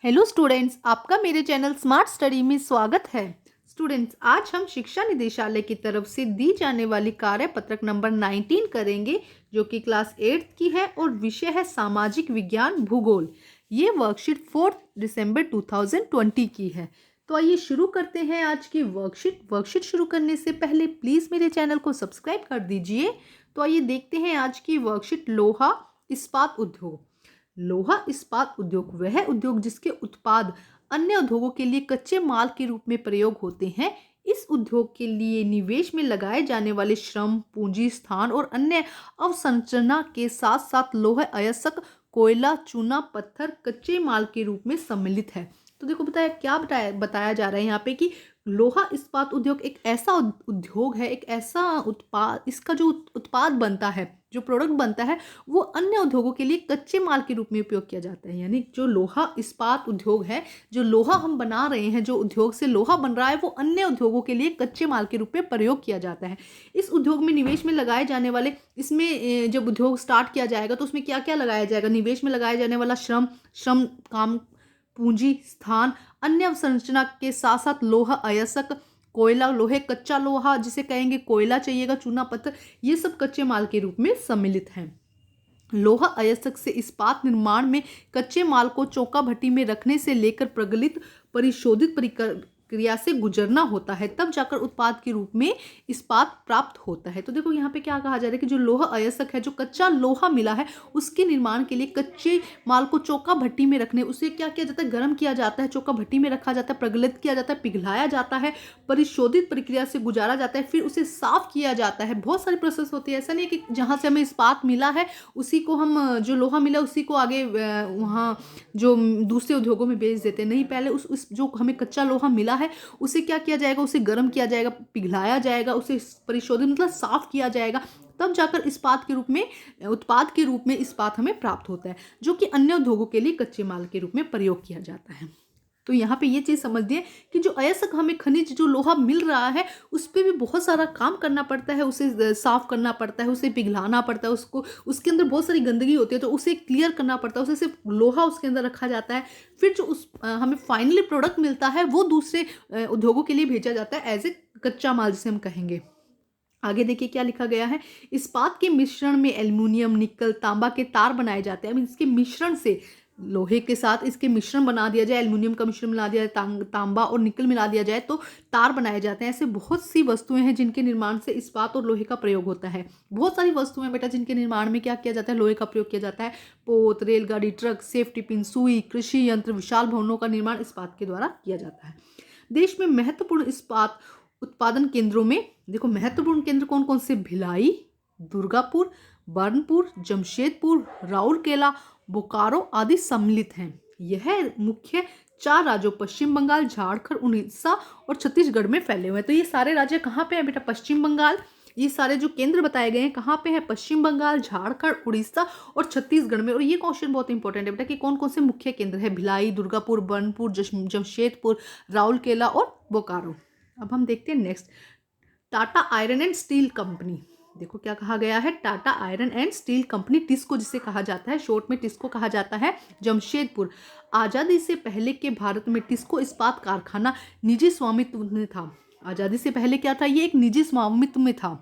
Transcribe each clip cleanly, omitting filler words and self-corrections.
Hello students, आपका मेरे channel smart study में स्वागत है। स्टूडेंट्स, आज हम शिक्षा निदेशालय की तरफ से दी जाने वाली कार्यपत्रक नंबर 19 करेंगे, जो कि क्लास 8 की है और विषय है सामाजिक विज्ञान भूगोल। ये वर्कशीट 4 दिसंबर 2020 की है। तो आइए शुरू करते हैं आज की वर्कशीट शुरू करने से पहले प्लीज़ मेरे चैनल को सब्सक्राइब कर दीजिए। तो आइए देखते हैं आज की वर्कशीट। लोहा इस्पात उद्योग। लोहा इस्पात उद्योग वह उद्योग जिसके उत्पाद अन्य उद्योगों के लिए कच्चे माल के रूप में प्रयोग होते हैं। इस उद्योग के लिए निवेश में लगाए जाने वाले श्रम, पूंजी, स्थान और अन्य अवसंरचना के साथ साथ लौह अयस्क, कोयला, चूना, पत्थर कच्चे माल के रूप में सम्मिलित है। तो देखो बताया जा रहा है यहाँ पे कि लोहा इस्पात उद्योग एक ऐसा उद्योग है, एक ऐसा उत्पाद, इसका जो उत्पाद बनता है, जो प्रोडक्ट बनता है, वो अन्य उद्योगों के लिए कच्चे माल के रूप में उपयोग किया जाता है। यानी जो लोहा इस्पात उद्योग है, जो लोहा हम बना रहे हैं, जो उद्योग से लोहा बन रहा है, वो अन्य उद्योगों के लिए कच्चे माल के रूप में प्रयोग किया जाता है। इस उद्योग में निवेश में लगाए जाने वाले, इसमें जब उद्योग स्टार्ट किया जाएगा तो उसमें क्या क्या लगाया जाएगा? निवेश में लगाया जाने वाला श्रम काम, पूंजी, स्थान, अन्य अवसंरचना के साथ साथ लोहा अयस्क, कोयला, लोहे, कच्चा लोहा जिसे कहेंगे, कोयला चाहिएगा, चूना, पत्थर, ये सब कच्चे माल के रूप में सम्मिलित हैं। लोहा अयस्क से इस्पात निर्माण में कच्चे माल को चौका भट्टी में रखने से लेकर प्रगलित परिशोधित प्रक्रिया से गुजरना होता है, तब जाकर उत्पाद के रूप में इस्पात प्राप्त होता है। तो देखो यहाँ पे क्या कहा जा रहा है कि जो लोहा अयस्क है, जो कच्चा लोहा मिला है, उसके निर्माण के लिए कच्चे माल को चौका भट्टी में रखने, उसे क्या किया जाता है? गर्म किया जाता है, चौका भट्टी में रखा जाता है, प्रगलित किया जाता है, पिघलाया जाता है, परिशोधित प्रक्रिया से गुजारा जाता है, फिर उसे साफ किया जाता है। बहुत सारी प्रोसेस होती है। ऐसा नहीं है कि जहाँ से हमें इस्पात मिला है उसी को हम, जो लोहा मिला उसी को आगे वहाँ जो दूसरे उद्योगों में बेच देते हैं। नहीं, पहले उस जो हमें कच्चा लोहा मिला है उसे क्या किया जाएगा? उसे गर्म किया जाएगा, पिघलाया जाएगा, उसे परिशोधित मतलब साफ किया जाएगा, तब जाकर इस्पात के रूप में, उत्पाद के रूप में इस्पात हमें प्राप्त होता है, जो कि अन्य उद्योगों के लिए कच्चे माल के रूप में प्रयोग किया जाता है। तो यहाँ पे ये चीज़ समझिए कि जो अयस्क हमें खनिज, जो लोहा मिल रहा है, उस पर भी बहुत सारा काम करना पड़ता है, उसे साफ करना पड़ता है, उसे पिघलाना पड़ता है, उसको, उसके अंदर बहुत सारी गंदगी होती है तो उसे क्लियर करना पड़ता है, उसे सिर्फ लोहा उसके अंदर रखा जाता है। फिर जो हमें फाइनली प्रोडक्ट मिलता है वो दूसरे उद्योगों के लिए भेजा जाता है एज ए कच्चा माल जिसे हम कहेंगे। आगे देखिए क्या लिखा गया है। इस्पात के मिश्रण में एल्युमिनियम, निकल, तांबा के तार बनाए जाते हैं। इसके मिश्रण से, लोहे के साथ इसके मिश्रण बना दिया जाए, एल्युमिनियम का मिश्रण मिला दिया जाए, तांबा और निकल मिला दिया जाए तो तार बनाए जाते हैं। ऐसे बहुत सी वस्तुएं हैं जिनके निर्माण से इस्पात और लोहे का प्रयोग होता है। बहुत सारी वस्तुएं बेटा जिनके निर्माण में क्या किया जाता है? लोहे का प्रयोग किया जाता है। पोत, रेलगाड़ी, ट्रक, सेफ्टी पिन, सुई, कृषि यंत्र, विशाल भवनों का निर्माण इस्पात के द्वारा किया जाता है। देश में महत्वपूर्ण इस्पात उत्पादन केंद्रों में देखो, महत्वपूर्ण केंद्र कौन कौन से? भिलाई, दुर्गापुर, बर्नपुर, जमशेदपुर, राउरकेला, बोकारो आदि सम्मिलित हैं। यह मुख्य 4 राज्यों पश्चिम बंगाल, झारखंड, उड़ीसा और छत्तीसगढ़ में फैले हुए हैं। तो ये सारे राज्य कहाँ पे हैं बेटा? पश्चिम बंगाल। ये सारे जो केंद्र बताए गए हैं कहाँ पे हैं? पश्चिम बंगाल, झारखंड, उड़ीसा और छत्तीसगढ़ में। और ये क्वेश्चन बहुत इंपॉर्टेंट है बेटा कि कौन कौन से मुख्य केंद्र है? भिलाई, दुर्गापुर, बर्नपुर, जमशेदपुर, राउरकेला और बोकारो। अब हम देखते हैं next, Tata iron and steel company. देखो क्या कहा गया है, Tata iron and steel company, TISCO जिसे कहा जाता है, शॉर्ट में टिस्को कहा जाता है, जमशेदपुर। आज़ादी से पहले के भारत में टिस्को इस्पात कारखाना निजी स्वामित्व में था। आज़ादी से पहले क्या था? ये एक निजी स्वामित्व में था।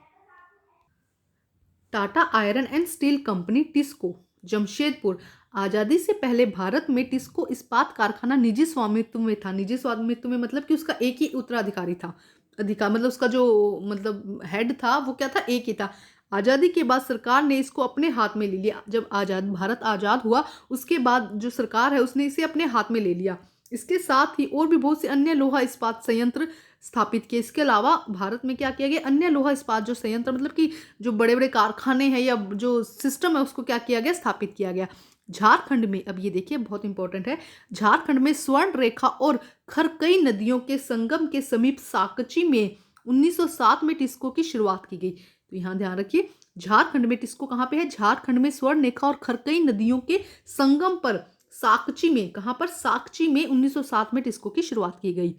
Tata iron and steel company, TISCO, Jamshedpur. आज़ादी से पहले भारत में टिस्को इस्पात कारखाना निजी स्वामित्व में था। निजी स्वामित्व में मतलब कि उसका एक ही उत्तराधिकारी था, अधिकार मतलब उसका जो मतलब हेड था वो क्या था? एक ही था। आज़ादी के बाद सरकार ने इसको अपने हाथ में ले लिया। जब भारत आज़ाद हुआ उसके बाद जो सरकार है उसने इसे अपने हाथ में ले लिया। इसके साथ ही और भी बहुत से अन्य लोहा इस्पात संयंत्र स्थापित किए। इसके अलावा भारत में क्या किया गया? अन्य लोहा इस्पात जो संयंत्र मतलब कि जो बड़े बड़े कारखाने हैं या जो सिस्टम है उसको क्या किया गया? स्थापित किया गया। झारखंड में, अब ये देखिए बहुत इंपॉर्टेंट है, झारखंड में स्वर्ण रेखा और खरकई नदियों के संगम के समीप साकची में 1907 में टिस्को की शुरुआत की गई। तो यहाँ ध्यान रखिए, झारखंड में टिस्को कहाँ पे है? झारखंड में स्वर्ण रेखा और खरकई नदियों के संगम पर साकची में, कहाँ पर? साकची में 1907 में टिस्को की शुरुआत की गई।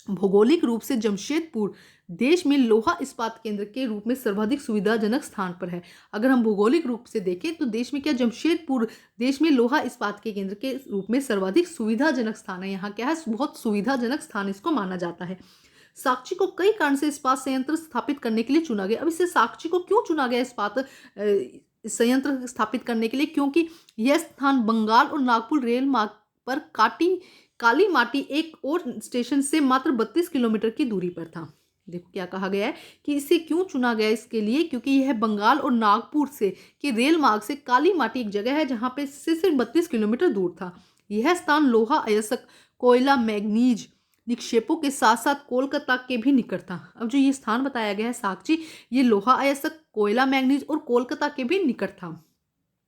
भौगोलिक रूप से जमशेदपुर देश में लोहा इस्पात केंद्र के रूप में सर्वाधिक सुविधाजनक स्थान पर है। अगर हम भौगोलिक रूप से देखें तो देश में क्या जमशेदपुर देश में लोहा इस्पात के केंद्र के रूप में सर्वाधिक सुविधाजनक स्थान है। यहाँ क्या है, बहुत सुविधाजनक स्थान इसको माना जाता है। साक्षी को कई कारण से इस्पात संयंत्र स्थापित करने के लिए चुना गया। अब इससे साक्षी को क्यों चुना गया इस्पात संयंत्र स्थापित करने के लिए? क्योंकि यह स्थान बंगाल और नागपुर रेल मार्ग पर काली माटी एक और स्टेशन से मात्र 32 किलोमीटर की दूरी पर था। देखो क्या कहा गया है कि इसे क्यों चुना गया इसके लिए, क्योंकि यह बंगाल और नागपुर से के रेल मार्ग से काली माटी एक जगह है जहां पे से सिर्फ 32 किलोमीटर दूर था। यह स्थान लोहा अयस्क, कोयला, मैग्नीज निक्षेपों के साथ साथ कोलकाता के भी निकट था। अब जो ये स्थान बताया गया है साक्षी, ये लोहा अयस्क, कोयला, मैग्नीज और कोलकाता के भी निकट था।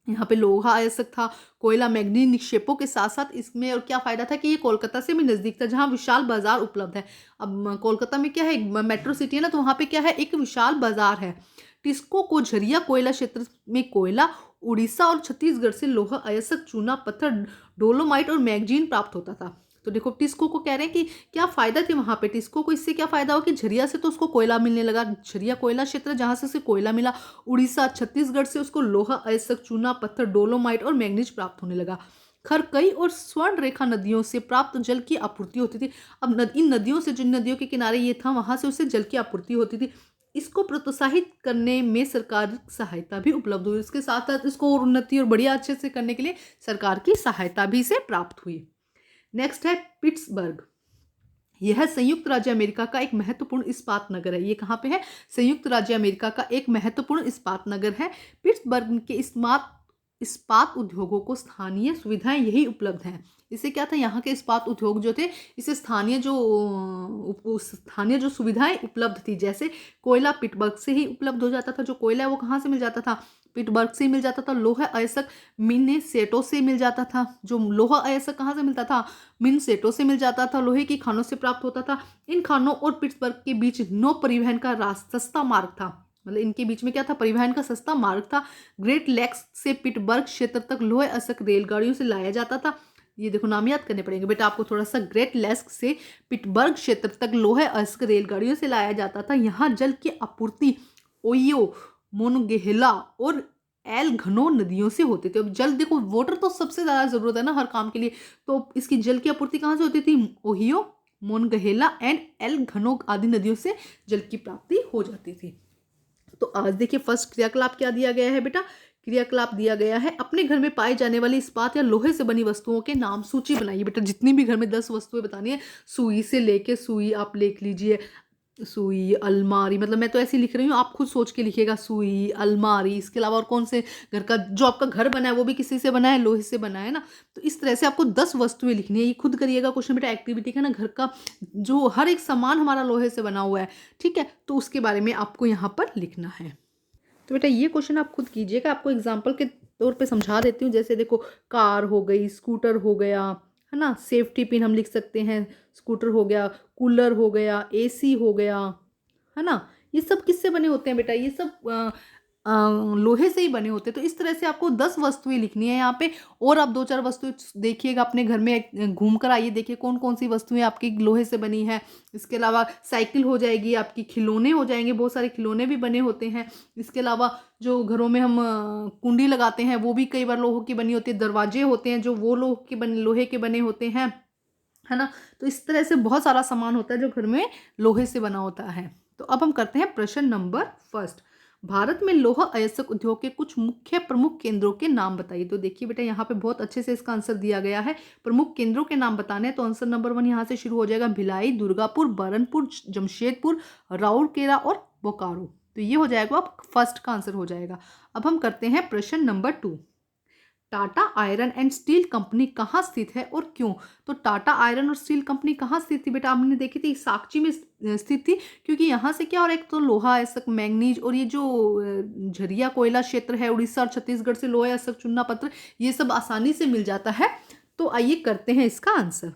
यहाँ पे लोहा अयस्क था, कोयला, मैग्नीज निक्षेपों के साथ साथ इसमें और क्या फायदा था कि ये कोलकाता से भी नजदीक था जहाँ विशाल बाजार उपलब्ध है। अब कोलकाता में क्या है, मेट्रो सिटी है ना, तो वहाँ पे क्या है, एक विशाल बाजार है। टिस्को को झरिया कोयला क्षेत्र में कोयला, उड़ीसा और छत्तीसगढ़ से लोहा अयस्क, चूना पत्थर, डोलोमाइट और मैग्नीज प्राप्त होता था। तो देखो टिस्को को कह रहे हैं कि क्या फायदा थे वहां पे, टिस्को को इससे क्या फायदा हो कि झरिया से तो उसको कोयला मिलने लगा, झरिया कोयला क्षेत्र जहां से उसे कोयला मिला, उड़ीसा छत्तीसगढ़ से उसको लोहा अयस्क, चूना पत्थर, डोलोमाइट और मैग्नीज प्राप्त होने लगा। खरकई और स्वर्ण रेखा नदियों से प्राप्त जल की आपूर्ति होती थी। अब इन नदियों से, जिन नदियों के किनारे ये था वहां से उसे जल की आपूर्ति होती थी। इसको प्रोत्साहित करने में सरकार सहायता भी उपलब्ध हुई। इसके साथ साथ इसको और उन्नति और बढ़िया अच्छे से करने के लिए सरकार की सहायता भी इसे प्राप्त हुई। नेक्स्ट है पिट्सबर्ग। यह संयुक्त राज्य अमेरिका का एक महत्वपूर्ण इस्पात नगर है। ये कहाँ पे है? संयुक्त राज्य अमेरिका का एक महत्वपूर्ण इस्पात नगर है। पिट्सबर्ग के इस्पात उद्योगों को स्थानीय सुविधाएं यही उपलब्ध हैं। इससे क्या था, यहाँ के इस्पात उद्योग जो थे, इसे स्थानीय जो सुविधाएं उपलब्ध थी, जैसे कोयला पिट्सबर्ग से ही उपलब्ध हो जाता था। जो कोयला है वो कहाँ से मिल जाता था? पिट्सबर्ग से मिल जाता था। लोहा अयस्क मिनेसोटा से मिल जाता था। जो लोहा अयस्क कहाँ से मिलता था? मिनेसोटा से मिल जाता था। लोहे की खानों से प्राप्त होता था। इन खानों और पिट्सबर्ग के बीच नौ परिवहन का सस्ता मार्ग था। मतलब इनके बीच में क्या था? परिवहन का सस्ता मार्ग था। ग्रेट लेक्स से पिट्सबर्ग क्षेत्र तक लोहे अयस्क रेलगाड़ियों से लाया जाता था। ये देखो नाम याद करने पड़ेंगे बेटा आपको थोड़ा सा। ग्रेट लेक्स से पिट्सबर्ग क्षेत्र तक लोहे अयस्क रेलगाड़ियों से लाया जाता था। यहाँ जल की आपूर्ति ओहियो, मोनगेहला और एल घनो नदियों से होते थे। अब जल देखो, वाटर तो सबसे ज्यादा जरूरत है ना हर काम के लिए, तो इसकी जल की आपूर्ति कहाँ से होती थी? ओहियो, मोनगहेला एंड एल घनो आदि नदियों से जल की प्राप्ति हो जाती थी। तो आज देखिए फर्स्ट क्रियाकलाप क्या दिया गया है बेटा? क्रियाकलाप दिया गया है अपने घर में पाए जाने वाली इस्पात या लोहे से बनी वस्तुओं के नाम सूची बनाइए। बेटा जितनी भी घर में 10 वस्तुएं बतानी है, सुई से लेके, सुई आप लिख लीजिए, सुई, अलमारी, मतलब मैं तो ऐसे लिख रही हूँ, आप खुद सोच के लिखिएगा। सुई, अलमारी, इसके अलावा और कौन से घर का, जो आपका घर बना है वो भी किसी से बना है? लोहे से बना है ना। तो इस तरह से आपको 10 वस्तुएं लिखनी है। ये खुद करिएगा क्वेश्चन बेटा, एक्टिविटी का ना। घर का जो हर एक सामान हमारा लोहे से बना हुआ है, ठीक है, तो उसके बारे में आपको यहाँ पर लिखना है। तो बेटा ये क्वेश्चन आप खुद कीजिएगा। आपको एग्जाम्पल के तौर पे समझा देती हूँ। जैसे देखो, कार हो गई, स्कूटर हो गया, है ना, सेफ्टी पिन हम लिख सकते हैं, स्कूटर हो गया, कूलर हो गया, एसी हो गया, है ना। ये सब किससे बने होते हैं बेटा? ये सब लोहे से ही बने होते हैं। तो इस तरह से आपको 10 वस्तुएं लिखनी है यहाँ पे। और आप 2-4 वस्तुएं देखिएगा अपने घर में, घूम कर आइए, देखिए कौन कौन सी वस्तुएं आपकी लोहे से बनी है। इसके अलावा साइकिल हो जाएगी आपकी, खिलौने हो जाएंगे, बहुत सारे खिलौने भी बने होते हैं। इसके अलावा जो घरों में हम कुंडी लगाते हैं वो भी कई बार लोहे की बनी होती है। दरवाजे होते हैं जो वो लोहे के बने होते हैं, है ना। तो इस तरह से बहुत सारा सामान होता है जो घर में लोहे से बना होता है। तो अब हम करते हैं प्रश्न नंबर फर्स्ट। भारत में लोहा अयस्क उद्योग के कुछ मुख्य प्रमुख केंद्रों के नाम बताइए। तो देखिए बेटा यहाँ पे बहुत अच्छे से इसका आंसर दिया गया है। प्रमुख केंद्रों के नाम बताने हैं तो आंसर नंबर 1 यहाँ से शुरू हो जाएगा। भिलाई, दुर्गापुर, बरनपुर, जमशेदपुर, राउरकेला और बोकारो। तो ये हो जाएगा, आप फर्स्ट का आंसर हो जाएगा। अब हम करते हैं प्रश्न number 2। Tata iron and steel company कहाँ स्थित है और क्यों? तो टाटा आयरन और स्टील कंपनी कहाँ स्थित थी बेटा? आपने देखी थी साक्षी में स्थित थी, क्योंकि यहाँ से क्या, और एक तो लोहा अयस्क, मैग्नीज, और ये जो झरिया कोयला क्षेत्र है उड़ीसा और छत्तीसगढ़ से लोहा अयस्क, चूना पत्थर, ये सब आसानी से मिल जाता है। तो आइए करते हैं इसका आंसर।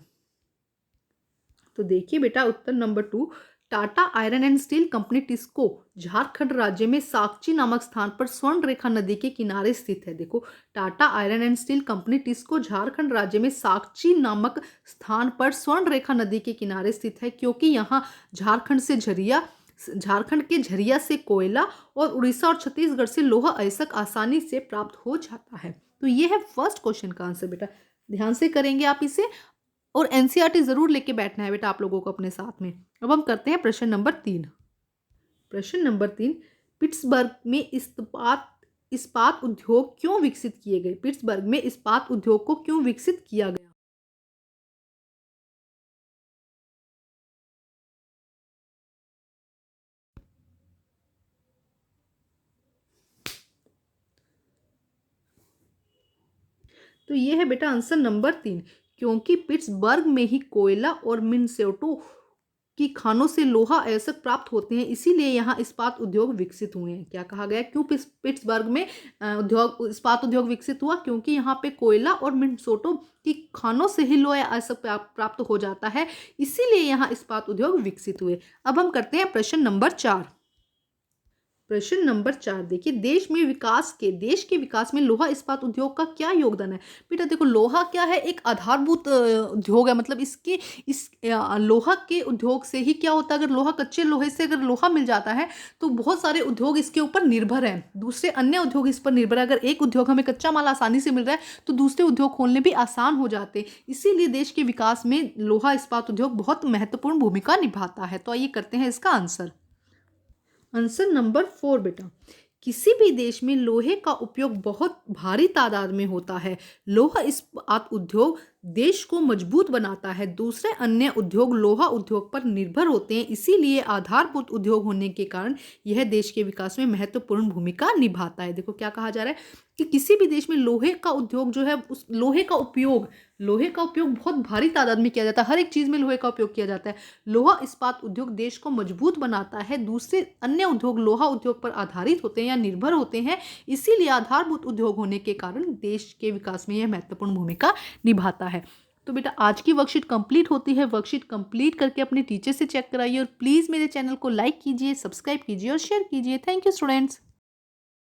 तो देखिए बेटा उत्तर number 2, Tata iron and steel company TISCO Jharkhand राज्य में साकची नामक स्थान पर स्वर्ण रेखा नदी के किनारे स्थित है। देखो, Tata iron and steel company TISCO Jharkhand राज्य में साकची नामक स्थान पर स्वर्ण रेखा नदी के किनारे स्थित है, क्योंकि यहाँ झारखंड के झरिया से कोयला और उड़ीसा और छत्तीसगढ़ से लोहा अयस्क आसानी से प्राप्त हो जाता है। तो ये है फर्स्ट क्वेश्चन का आंसर बेटा, ध्यान से करेंगे आप इसे, और एनसीईआरटी जरूर लेके बैठना है बेटा आप लोगों को अपने साथ में। अब हम करते हैं प्रश्न नंबर 3। प्रश्न नंबर 3, पिट्सबर्ग में इस्पात उद्योग क्यों विकसित किए गए? पिट्सबर्ग में इस्पात उद्योग को क्यों विकसित किया गया? तो ये है बेटा आंसर नंबर 3, क्योंकि पिट्सबर्ग में ही कोयला और मिनेसोटा की खानों से लोहा अयस्क प्राप्त होते हैं, इसीलिए यहाँ इस्पात उद्योग विकसित हुए हैं। क्या कहा गया, क्यों पिट्सबर्ग में इस्पात उद्योग विकसित हुआ? क्योंकि यहाँ पे कोयला और मिनेसोटा की खानों से ही लोहा अयस्क प्राप्त हो जाता है, इसीलिए यहाँ इस्पात उद्योग विकसित हुए। अब हम करते हैं प्रश्न नंबर 4। प्रश्न नंबर 4 देखिए, देश के विकास में लोहा इस्पात उद्योग का क्या योगदान है? बेटा देखो, लोहा क्या है, एक आधारभूत उद्योग है। मतलब लोहा के उद्योग से ही क्या होता है, अगर कच्चे लोहे से अगर लोहा मिल जाता है तो बहुत सारे उद्योग इसके ऊपर निर्भर हैं, दूसरे अन्य उद्योग इस पर निर्भर है। अगर एक उद्योग हमें कच्चा माल आसानी से मिल रहा है तो दूसरे उद्योग खोलने भी आसान हो जाते हैं, इसीलिए देश के विकास में लोहा इस्पात उद्योग बहुत महत्वपूर्ण भूमिका निभाता है। तो आइए करते हैं इसका आंसर। आंसर नंबर 4 बेटा, किसी भी देश में लोहे का उपयोग बहुत भारी तादाद में होता है। लोहा इस्पात उद्योग देश को मजबूत बनाता है, दूसरे अन्य उद्योग लोहा उद्योग पर निर्भर होते हैं, इसीलिए आधारभूत उद्योग होने के कारण यह देश के विकास में महत्वपूर्ण भूमिका निभाता है। देखो क्या कहा जा रहा है कि किसी भी देश में लोहे का उद्योग जो है, उस लोहे का उपयोग बहुत भारी तादाद में किया जाता है, हर एक चीज में लोहे का उपयोग किया जाता है। लोहा इस्पात उद्योग देश को मजबूत बनाता है, दूसरे अन्य उद्योग लोहा उद्योग पर आधारित होते हैं या निर्भर होते हैं, इसीलिए आधारभूत उद्योग होने के कारण देश के विकास में यह महत्वपूर्ण भूमिका निभाता है। तो बेटा आज की वर्कशीट कंप्लीट होती है। वर्कशीट कंप्लीट करके अपने टीचर से चेक कराइए, और प्लीज़ मेरे चैनल को लाइक कीजिए, सब्सक्राइब कीजिए और शेयर कीजिए। Thank you students.